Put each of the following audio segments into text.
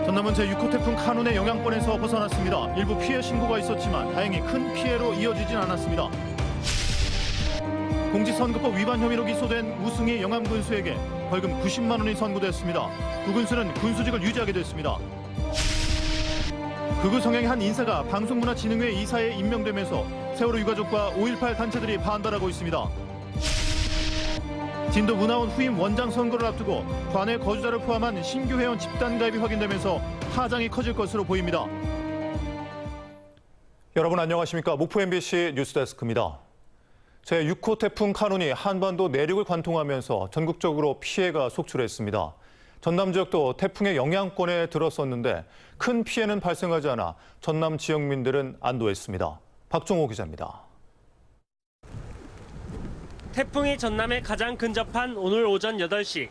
전남은 제6호 태풍 카눈의 영향권에서 벗어났습니다. 일부 피해 신고가 있었지만 다행히 큰 피해로 이어지진 않았습니다. 공직선거법 위반 혐의로 기소된 우승희 영암군수에게 벌금 90만 원이 선고됐습니다. 구군수는 군수직을 유지하게 됐습니다. 극우 성향의 한 인사가 방송문화진흥회 이사에 임명되면서 세월호 유가족과 5.18 단체들이 반발하고 있습니다. 진도 문화원 후임 원장 선거를 앞두고 관외 거주자를 포함한 신규 회원 집단 가입이 확인되면서 파장이 커질 것으로 보입니다. 여러분 안녕하십니까? 목포 MBC 뉴스데스크입니다. 제6호 태풍 카눈이 한반도 내륙을 관통하면서 전국적으로 피해가 속출했습니다. 전남 지역도 태풍의 영향권에 들었었는데 큰 피해는 발생하지 않아 전남 지역민들은 안도했습니다. 박종호 기자입니다. 태풍이 전남에 가장 근접한 오늘 오전 8시,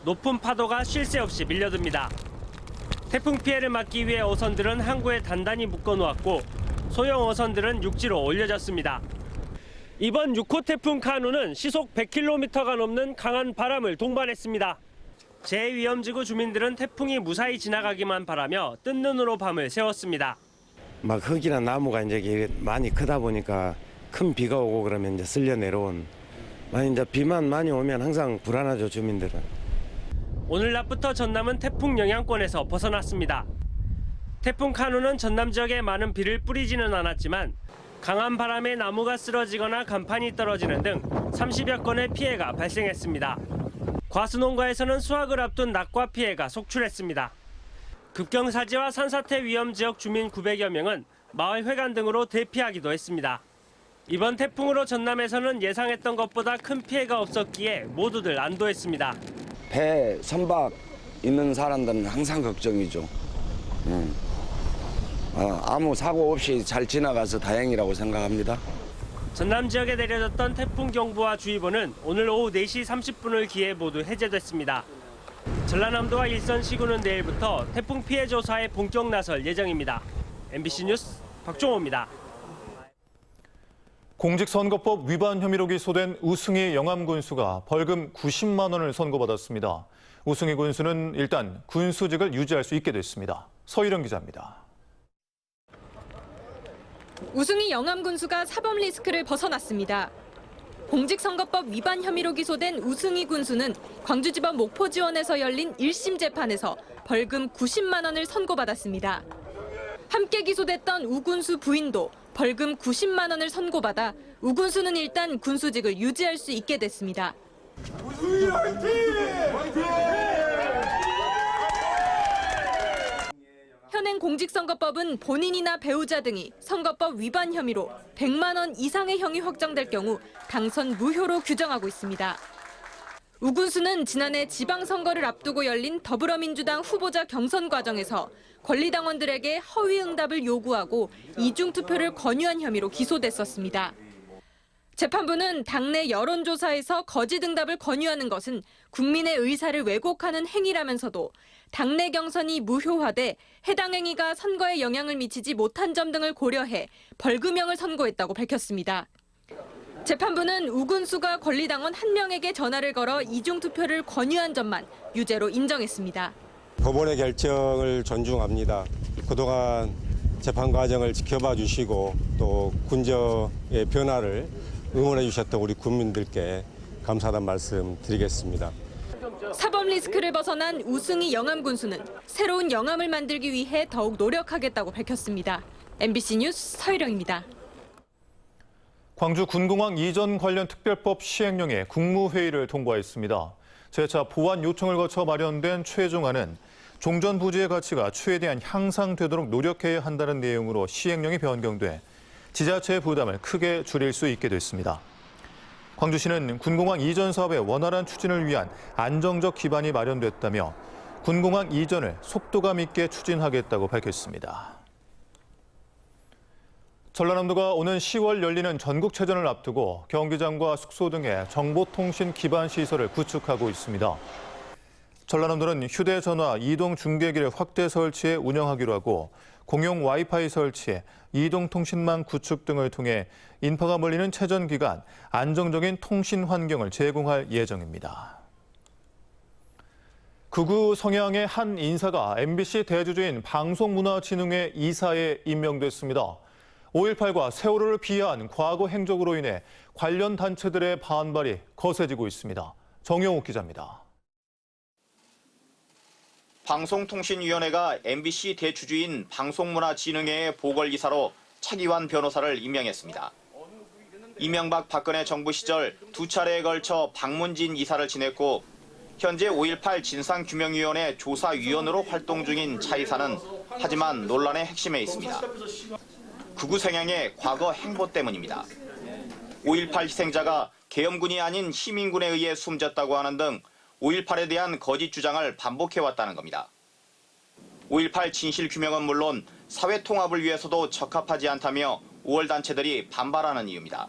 높은 파도가 쉴 새 없이 밀려듭니다. 태풍 피해를 막기 위해 어선들은 항구에 단단히 묶어놓았고 소형 어선들은 육지로 올려졌습니다. 이번 6호 태풍 카눈은 시속 100km가 넘는 강한 바람을 동반했습니다. 제위험지구 주민들은 태풍이 무사히 지나가기만 바라며 뜬 눈으로 밤을 새웠습니다. 막 흙이나 나무가 이제 많이 크다 보니까 큰 비가 오고 그러면 이제 쓸려 내려온. 만약 이제 비만 많이 오면 항상 불안하죠, 주민들은. 오늘 낮부터 전남은 태풍 영향권에서 벗어났습니다. 태풍 카눈은 전남 지역에 많은 비를 뿌리지는 않았지만 강한 바람에 나무가 쓰러지거나 간판이 떨어지는 등 30여 건의 피해가 발생했습니다. 과수농가에서는 수확을 앞둔 낙과 피해가 속출했습니다. 급경사지와 산사태 위험 지역 주민 900여 명은 마을 회관 등으로 대피하기도 했습니다. 이번 태풍으로 전남에서는 예상했던 것보다 큰 피해가 없었기에 모두들 안도했습니다. 배 선박 있는 사람들은 항상 걱정이죠. 아무 사고 없이 잘 지나가서 다행이라고 생각합니다. 전남 지역에 내려졌던 태풍 경보와 주의보는 오늘 오후 4시 30분을 기해 모두 해제됐습니다. 전라남도와 일선 시군은 내일부터 태풍 피해 조사에 본격 나설 예정입니다. MBC 뉴스 박종호입니다. 공직선거법 위반 혐의로 기소된 우승희 영암군수가 벌금 90만 원을 선고받았습니다. 우승희 군수는 일단 군수직을 유지할 수 있게 됐습니다. 서희령 기자입니다. 우승희 영암군수가 사법 리스크를 벗어났습니다. 공직선거법 위반 혐의로 기소된 우승희 군수는 광주지법 목포지원에서 열린 1심 재판에서 벌금 90만 원을 선고받았습니다. 함께 기소됐던 우 군수 부인도 벌금 90만 원을 선고받아 우 군수는 일단 군수직을 유지할 수 있게 됐습니다. 우승희 화이팅! 현행 공직선거법은 본인이나 배우자 등이 선거법 위반 혐의로 100만 원 이상의 형이 확정될 경우 당선 무효로 규정하고 있습니다. 우 군수는 지난해 지방선거를 앞두고 열린 더불어민주당 후보자 경선 과정에서 권리당원들에게 허위 응답을 요구하고 이중투표를 권유한 혐의로 기소됐었습니다. 재판부는 당내 여론조사에서 거짓 응답을 권유하는 것은 국민의 의사를 왜곡하는 행위라면서도 당내 경선이 무효화돼 해당 행위가 선거에 영향을 미치지 못한 점 등을 고려해 벌금형을 선고했다고 밝혔습니다. 재판부는 우 군수가 권리당원 1명에게 전화를 걸어 이중투표를 권유한 점만 유죄로 인정했습니다. 법원의 결정을 존중합니다. 그동안 재판 과정을 지켜봐 주시고 또 군정의 변화를 응원해 주셨던 우리 국민들께 감사하다는 말씀 드리겠습니다. 사법 리스크를 벗어난 우승희 영암군수는 새로운 영암을 만들기 위해 더욱 노력하겠다고 밝혔습니다. MBC 뉴스 서희령입니다. 광주 군공항 이전 관련 특별법 시행령에 국무회의를 통과했습니다. 재차 보완 요청을 거쳐 마련된 최종안은 종전 부지의 가치가 최대한 향상되도록 노력해야 한다는 내용으로 시행령이 변경돼 지자체의 부담을 크게 줄일 수 있게 됐습니다. 광주시는 군공항 이전 사업의 원활한 추진을 위한 안정적 기반이 마련됐다며 군공항 이전을 속도감 있게 추진하겠다고 밝혔습니다. 전라남도가 오는 10월 열리는 전국체전을 앞두고 경기장과 숙소 등의 정보통신 기반 시설을 구축하고 있습니다. 전라남도는 휴대전화 이동 중계기를 확대 설치해 운영하기로 하고 공용 와이파이 설치, 이동통신망 구축 등을 통해 인파가 몰리는 체전 기간 안정적인 통신 환경을 제공할 예정입니다. 극우 성향의 한 인사가 MBC 대주주인 방송문화진흥회 이사에 임명됐습니다. 5.18과 세월호를 비하한 과거 행적으로 인해 관련 단체들의 반발이 거세지고 있습니다. 정영욱 기자입니다. 방송통신위원회가 MBC 대주주인 방송문화진흥회의 보궐이사로 차기환 변호사를 임명했습니다. 이명박 박근혜 정부 시절 2차례에 걸쳐 박문진 이사를 지냈고 현재 5.18 진상규명위원회 조사위원으로 활동 중인 차 이사는 하지만 논란의 핵심에 있습니다. 극우 성향의 과거 행보 때문입니다. 5.18 희생자가 계엄군이 아닌 시민군에 의해 숨졌다고 하는 등 5.18에 대한 거짓 주장을 반복해왔다는 겁니다. 5.18 진실 규명은 물론 사회 통합을 위해서도 적합하지 않다며 5월 단체들이 반발하는 이유입니다.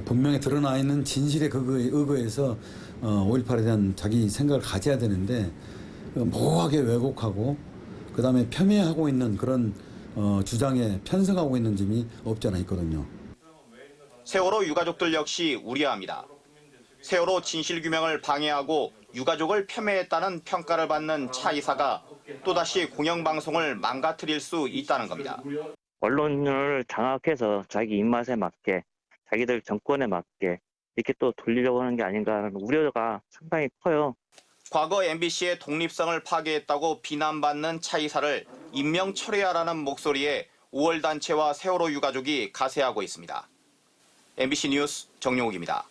분명히 드러나 있는 진실에 의거해서 5.18에 대한 자기 생각을 가져야 되는데 모호하게 왜곡하고 그다음에 폄훼하고 있는 그런 주장에 편성하고 있는 점이 없지 않아 있거든요. 세월호 유가족들 역시 우려합니다. 세월호 진실규명을 방해하고 유가족을 폄훼했다는 평가를 받는 차 이사가 또다시 공영방송을 망가뜨릴 수 있다는 겁니다. 언론을 장악해서 자기 입맛에 맞게, 자기들 정권에 맞게 이렇게 또 돌리려고 하는 게 아닌가 하는 우려가 상당히 커요. 과거 MBC의 독립성을 파괴했다고 비난받는 차 이사를 임명 철회하라는 목소리에 5월 단체와 세월호 유가족이 가세하고 있습니다. MBC 뉴스 정용욱입니다.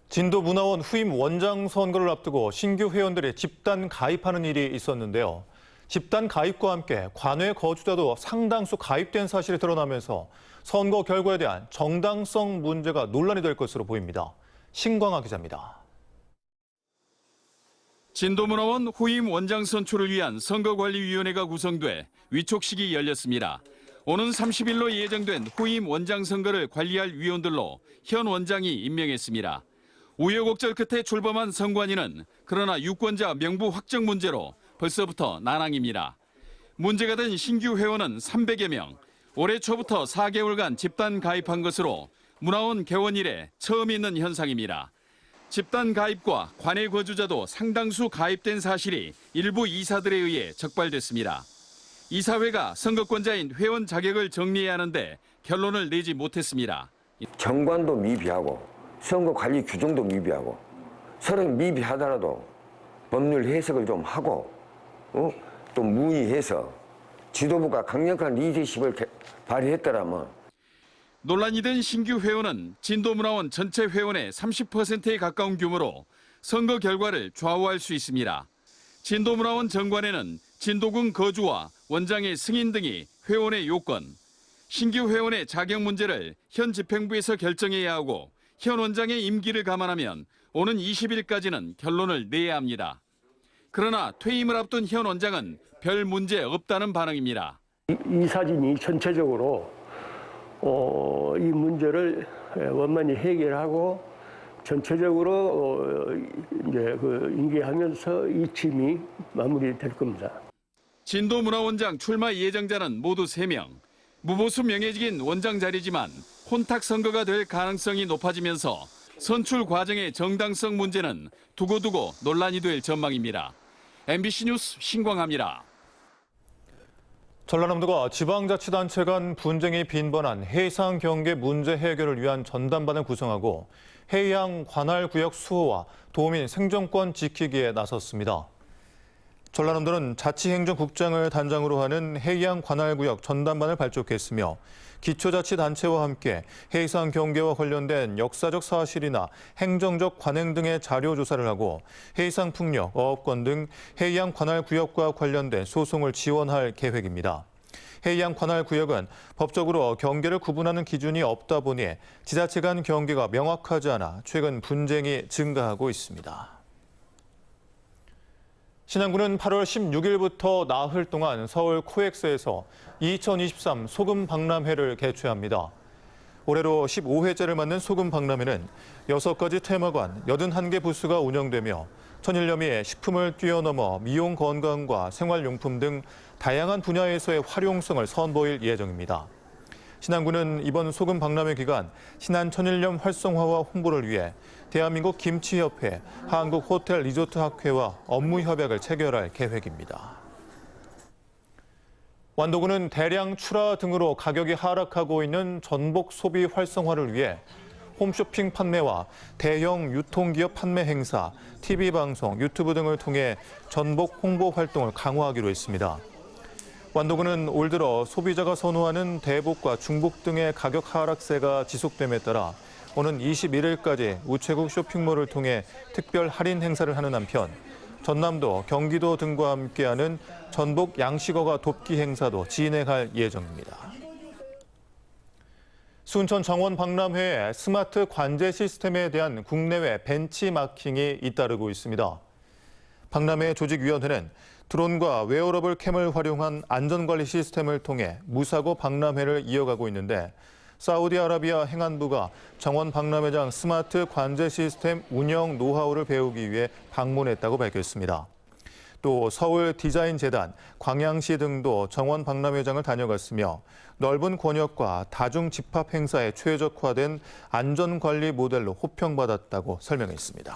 진도문화원 후임 원장 선거를 앞두고 신규 회원들이 집단 가입하는 일이 있었는데요. 집단 가입과 함께 관외 거주자도 상당수 가입된 사실이 드러나면서 선거 결과에 대한 정당성 문제가 논란이 될 것으로 보입니다. 신광하 기자입니다. 진도문화원 후임 원장 선출을 위한 선거관리위원회가 구성돼 위촉식이 열렸습니다. 오는 30일로 예정된 후임 원장 선거를 관리할 위원들로 현 원장이 임명했습니다. 우여곡절 끝에 출범한 선관위는 그러나 유권자 명부 확정 문제로 벌써부터 난항입니다. 문제가 된 신규 회원은 300여 명, 올해 초부터 4개월간 집단 가입한 것으로 문화원 개원 이래 처음 있는 현상입니다. 집단 가입과 관외 거주자도 상당수 가입된 사실이 일부 이사들에 의해 적발됐습니다. 이사회가 선거권자인 회원 자격을 정리해야 하는데 결론을 내지 못했습니다. 정관도 미비하고 선거관리 규정도 미비하고 서로 미비하더라도 법률 해석을 좀 하고 또 문의해서 지도부가 강력한 리더십을 발휘했더라면. 논란이 된 신규 회원은 진도문화원 전체 회원의 30%에 가까운 규모로 선거 결과를 좌우할 수 있습니다. 진도문화원 정관에는 진도군 거주와 원장의 승인 등이 회원의 요건, 신규 회원의 자격 문제를 현 집행부에서 결정해야 하고 현 원장의 임기를 감안하면 오는 20일까지는 결론을 내야 합니다. 그러나 퇴임을 앞둔 현 원장은 별 문제 없다는 반응입니다. 이 사진이 전체적으로 이 문제를 원만히 해결하고 전체적으로 이제 인계하면서 이 팀이 마무리될 겁니다. 진도문화원장 출마 예정자는 모두 3명. 무보수 명예직인 원장 자리지만 혼탁 선거가 될 가능성이 높아지면서 선출 과정의 정당성 문제는 두고두고 논란이 될 전망입니다. MBC 뉴스 신광하입니다. 전라남도가 지방자치단체 간 분쟁이 빈번한 해상 경계 문제 해결을 위한 전담반을 구성하고 해양 관할구역 수호와 도민 생존권 지키기에 나섰습니다. 전라남도는 자치행정국장을 단장으로 하는 해양 관할구역 전담반을 발족했으며 기초자치단체와 함께 해상 경계와 관련된 역사적 사실이나 행정적 관행 등의 자료 조사를 하고 해상 풍력, 어업권 등 해양 관할구역과 관련된 소송을 지원할 계획입니다. 해양 관할구역은 법적으로 경계를 구분하는 기준이 없다 보니 지자체 간 경계가 명확하지 않아 최근 분쟁이 증가하고 있습니다. 신안군은 8월 16일부터 나흘 동안 서울 코엑스에서 2023 소금 박람회를 개최합니다. 올해로 15회째를 맞는 소금 박람회는 6가지 테마관 81개 부스가 운영되며 천일염이 식품을 뛰어넘어 미용 건강과 생활용품 등 다양한 분야에서의 활용성을 선보일 예정입니다. 신안군은 이번 소금 박람회 기간 신안 천일염 활성화와 홍보를 위해 대한민국 김치협회, 한국호텔리조트학회와 업무 협약을 체결할 계획입니다. 완도군은 대량 출하 등으로 가격이 하락하고 있는 전복 소비 활성화를 위해 홈쇼핑 판매와 대형 유통기업 판매 행사, TV방송, 유튜브 등을 통해 전복 홍보 활동을 강화하기로 했습니다. 완도군은 올 들어 소비자가 선호하는 대복과 중복 등의 가격 하락세가 지속됨에 따라 오는 21일까지 우체국 쇼핑몰을 통해 특별 할인 행사를 하는 한편 전남도, 경기도 등과 함께하는 전복 양식어가 돕기 행사도 진행할 예정입니다. 순천 정원 박람회에 스마트 관제 시스템에 대한 국내외 벤치마킹이 잇따르고 있습니다. 박람회 조직위원회는 드론과 웨어러블 캠을 활용한 안전관리 시스템을 통해 무사고 박람회를 이어가고 있는데 사우디아라비아 행안부가 정원 박람회장 스마트 관제 시스템 운영 노하우를 배우기 위해 방문했다고 밝혔습니다. 또 서울 디자인재단, 광양시 등도 정원 박람회장을 다녀갔으며 넓은 권역과 다중 집합 행사에 최적화된 안전관리 모델로 호평받았다고 설명했습니다.